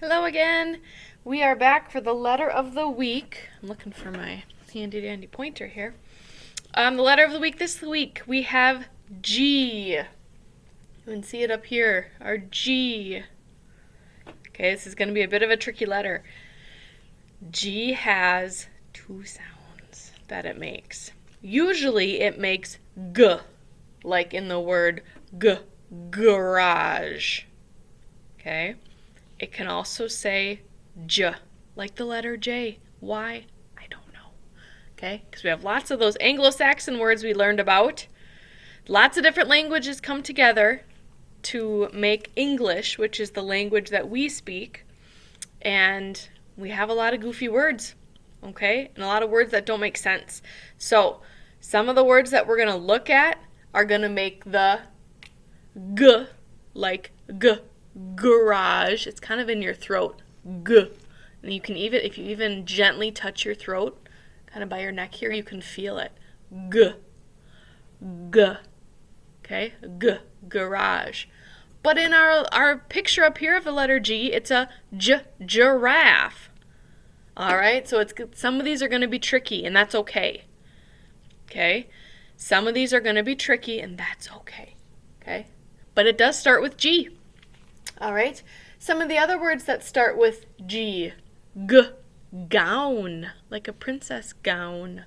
Hello again. We are back for the letter of the week. I'm looking for my handy dandy pointer here. The letter of the week this week we have G. You can see it up here. Our G. Okay, this is going to be a bit of a tricky letter. G has two sounds that it makes. Usually it makes G, like in the word garage. Okay? It can also say J, like the letter J. Why? I don't know. Okay? Because we have lots of those Anglo-Saxon words we learned about. Lots of different languages come together to make English, which is the language that we speak. And we have a lot of goofy words. Okay? And a lot of words that don't make sense. So, some of the words that we're going to look at are going to make the G, like garage. It's kind of in your throat. G. And you can even, if you even gently touch your throat, kind of by your neck here, you can feel it. G. G. Okay? G. Garage. But in our picture up here of the letter G, it's a giraffe. Alright? So some of these are going to be tricky, and that's okay. Okay? Some of these are going to be tricky, and that's okay. Okay? But it does start with G. All right. Some of the other words that start with G. Gown, like a princess gown.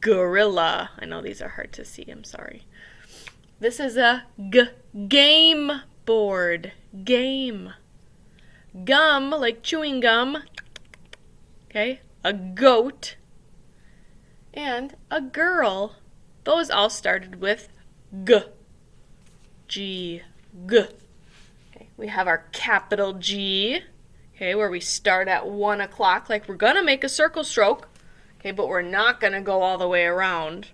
Gorilla. I know these are hard to see. I'm sorry. This is a game board. Game. Gum, like chewing gum. Okay. A goat. And a girl. Those all started with G. G. G. Okay, we have our capital G, okay, where we start at 1 o'clock, like we're going to make a circle stroke, okay, but we're not going to go all the way around.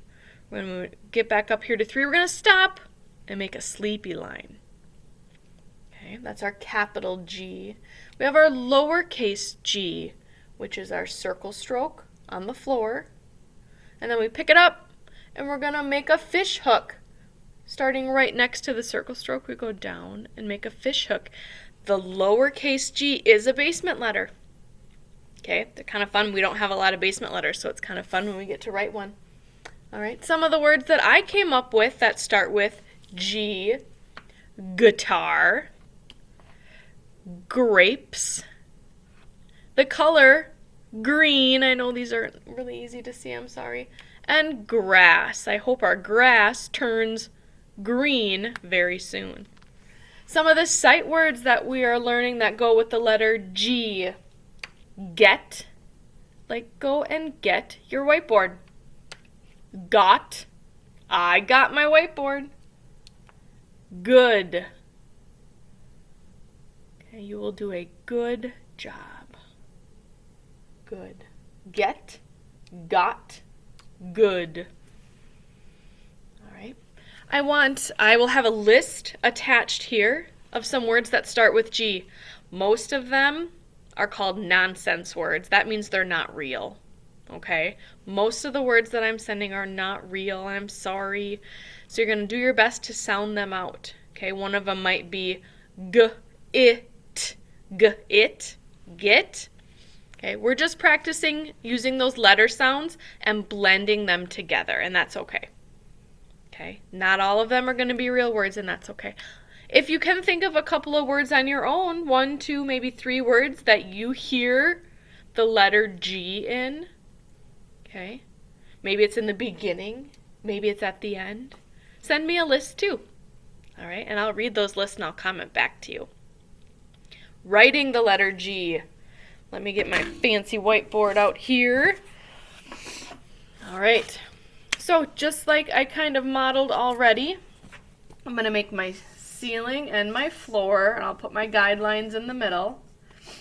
When we get back up here to 3, we're going to stop and make a sleepy line. Okay, that's our capital G. We have our lowercase g, which is our circle stroke on the floor. And then we pick it up, and we're going to make a fish hook. Starting right next to the circle stroke, we go down and make a fish hook. The lowercase g is a basement letter. Okay, they're kind of fun. We don't have a lot of basement letters, so it's kind of fun when we get to write one. All right, some of the words that I came up with that start with G: guitar, grapes, the color green. I know these are really easy to see, I'm sorry. And grass. I hope our grass turns green very soon. Some of the sight words that we are learning that go with the letter G. Get, like go and get your whiteboard. Got, I got my whiteboard. Good. Okay, you will do a good job. Good. Get, got, good. I will have a list attached here of some words that start with G. Most of them are called nonsense words. That means they're not real. Okay? Most of the words that I'm sending are not real. I'm sorry. So you're going to do your best to sound them out. Okay? One of them might be it. Get. Okay? We're just practicing using those letter sounds and blending them together, and that's okay. Okay, not all of them are going to be real words, and that's okay. If you can think of a couple of words on your own, 1, 2, maybe 3 words that you hear the letter G in, okay, maybe it's in the beginning, maybe it's at the end, send me a list too, all right, and I'll read those lists and I'll comment back to you. Writing the letter G. Let me get my fancy whiteboard out here. All right. So just like I kind of modeled already, I'm going to make my ceiling and my floor, and I'll put my guidelines in the middle.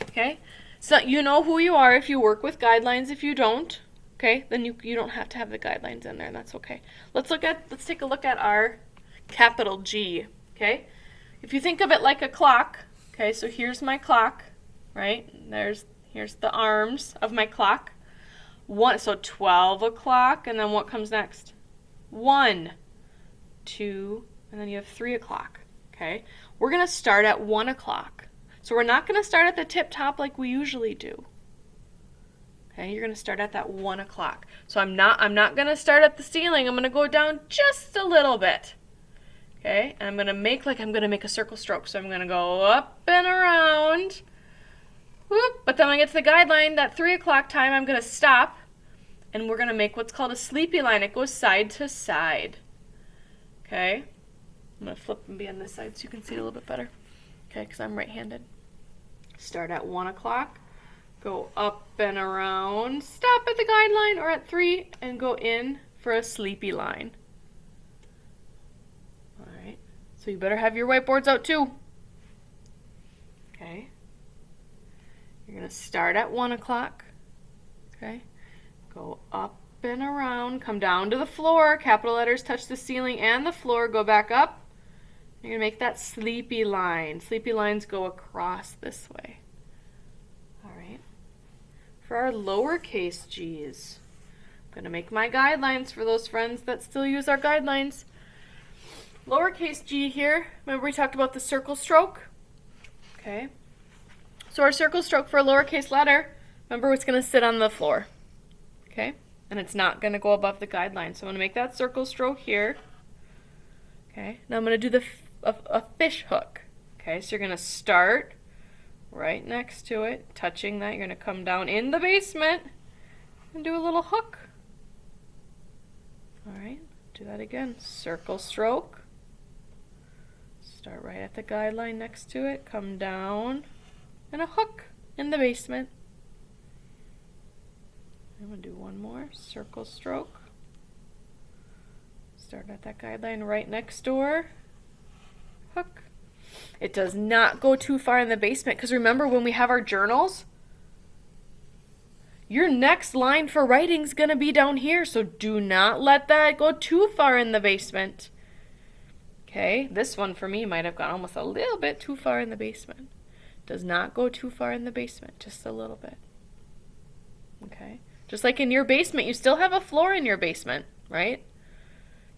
Okay? So you know who you are if you work with guidelines. If you don't, okay, then you don't have to have the guidelines in there, and that's okay. Let's take a look at our capital G, okay? If you think of it like a clock, okay, so here's my clock, right? Here's the arms of my clock. So 12 o'clock, and then what comes next? 1, 2, and then you have 3 o'clock, okay? We're going to start at 1 o'clock. So we're not going to start at the tip top like we usually do. Okay, you're going to start at that 1 o'clock. So I'm not going to start at the ceiling. I'm going to go down just a little bit. Okay, and I'm going to make like I'm going to make a circle stroke. So I'm going to go up and around. Whoop, but then when I get to the guideline, that 3 o'clock time, I'm going to stop. And we're going to make what's called a sleepy line. It goes side to side. Okay, I'm going to flip and be on this side so you can see it a little bit better. Okay, because I'm right-handed. Start at 1 o'clock. Go up and around, stop at the guideline or at 3, and go in for a sleepy line. All right, so you better have your whiteboards out too. Okay, you're going to start at 1 o'clock. Okay, go up and around, come down to the floor, capital letters touch the ceiling and the floor, go back up. You're going to make that sleepy line. Sleepy lines go across this way. For our lowercase g's, I'm going to make my guidelines for those friends that still use our guidelines. Lowercase g here, remember we talked about the circle stroke? Okay. So our circle stroke for a lowercase letter, remember it's going to sit on the floor. Okay. And it's not going to go above the guideline. So I'm going to make that circle stroke here. Okay. Now I'm going to do a fish hook. Okay. So you're going to start right next to it, touching that. You're going to come down in the basement and do a little hook. All right, do that again. Circle stroke. Start right at the guideline next to it, come down, and a hook in the basement. I'm going to do one more. Circle stroke. Start at that guideline right next door. Hook. It does not go too far in the basement because remember when we have our journals, your next line for writing is going to be down here, so do not let that go too far in the basement. Okay, this one for me might have gone almost a little bit too far in the basement. Does not go too far in the basement, just a little bit. Okay, just like in your basement, you still have a floor in your basement, right?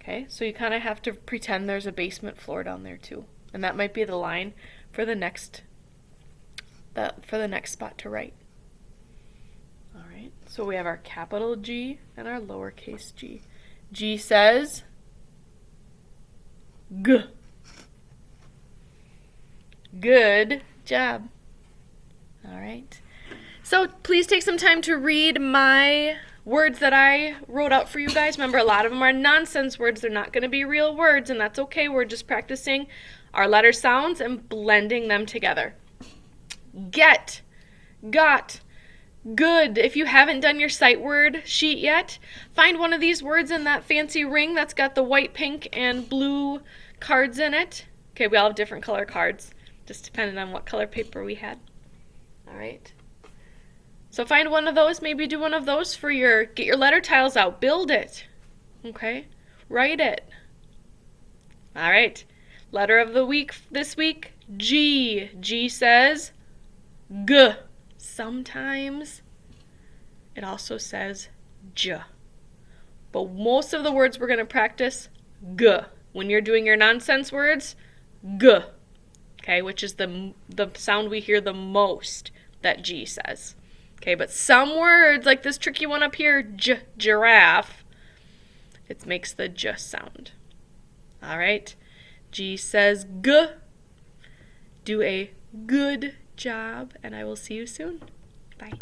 Okay, so you kind of have to pretend there's a basement floor down there too. And that might be the line for the next spot to write. All right. So we have our capital G and our lowercase g. G says G. Good job. All right. So please take some time to read my words that I wrote out for you guys. Remember, a lot of them are nonsense words. They're not going to be real words, and that's okay. We're just practicing our letter sounds and blending them together. Get, got, good. If you haven't done your sight word sheet yet, find one of these words in that fancy ring that's got the white, pink, and blue cards in it. Okay, we all have different color cards, just depending on what color paper we had. All right. So find one of those, maybe do one of those for get your letter tiles out, build it. Okay, write it. All right. Letter of the week this week, G. G says G. Sometimes it also says J. But most of the words we're going to practice, G. When you're doing your nonsense words, G. Okay, which is the sound we hear the most that G says. Okay, but some words, like this tricky one up here, giraffe, it makes the J sound. All right. G says G. Do a good job, and I will see you soon. Bye.